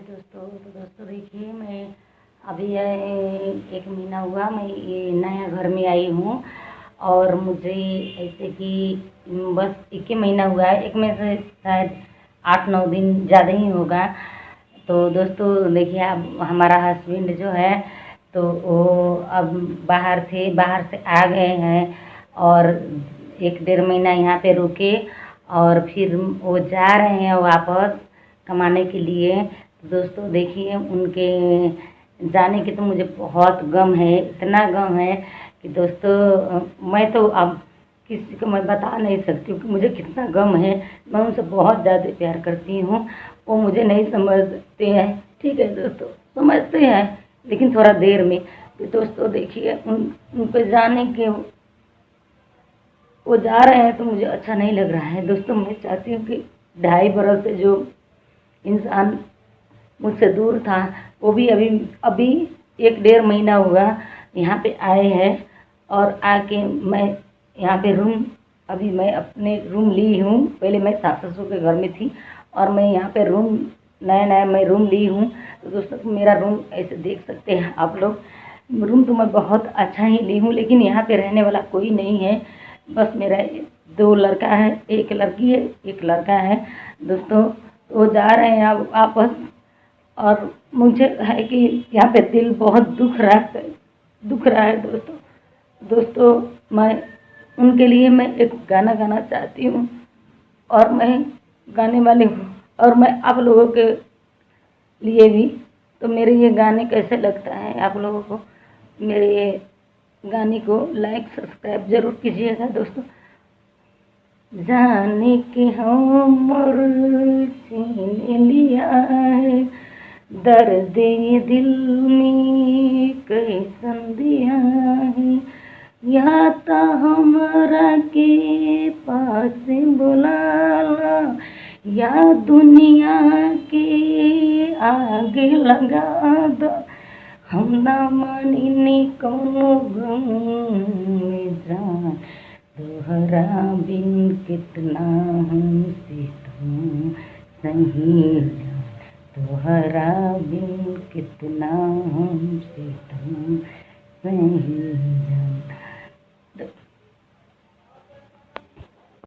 तो दोस्तों देखिए, मैं अभी एक महीना हुआ मैं ये नया घर में आई हूँ। और मुझे ऐसे कि बस एक ही महीना हुआ है, एक में से शायद 8-9 दिन ज़्यादा ही होगा। तो दोस्तों देखिए, अब हमारा हस्बैंड जो है तो वो अब बाहर से आ गए हैं और 1-1.5 महीना यहाँ पे रुके और फिर वो जा रहे हैं वापस कमाने के लिए। तो दोस्तों देखिए, उनके जाने की तो मुझे बहुत गम है, इतना गम है कि दोस्तों मैं तो अब किसी को मैं बता नहीं सकती हूँ कि मुझे कितना गम है। मैं उनसे बहुत ज़्यादा प्यार करती हूँ, वो मुझे नहीं समझते हैं। ठीक है दोस्तों, समझते हैं लेकिन थोड़ा देर में। तो दोस्तों देखिए, उन पे जाने के वो जा रहे हैं तो मुझे अच्छा नहीं लग रहा है। दोस्तों मैं चाहती हूँ कि 2.5 बरस से जो इंसान मुझसे दूर था वो भी अभी 1-1.5 महीना हुआ यहाँ पे आए हैं। और आके मैं यहाँ पे अभी मैं अपने रूम ली हूँ। पहले मैं सास ससुर के घर में थी और मैं यहाँ पे नया मैं रूम ली हूँ। तो दोस्तों मेरा रूम ऐसे देख सकते हैं आप लोग। रूम तो मैं बहुत अच्छा ही ली हूँ, लेकिन यहाँ पे रहने वाला कोई नहीं है। बस मेरा 2 लड़का है, 1 लड़की है, 1 लड़का है। दोस्तों वो जा रहे हैं अब वापस और मुझे है कि यहाँ पे दिल बहुत दुख रहा है दोस्तों मैं उनके लिए मैं एक गाना गाना चाहती हूँ और मैं गाने वाली हूँ। और मैं आप लोगों के लिए भी, तो मेरे ये गाने कैसे लगता है आप लोगों को, मेरे ये गाने को लाइक सब्सक्राइब ज़रूर कीजिएगा दोस्तों। जाने के हमर छीन लिया है, दर्द ये दिल में कैसन दिया है। या तो हमरा के पास बुलाला, या दुनिया के आगे लगा दो। हम ना मानी कौनो गम में जान, तोहरा बिन कितना हमसे तुम सही, तोहरा बिन कितना हमसे तुम सही।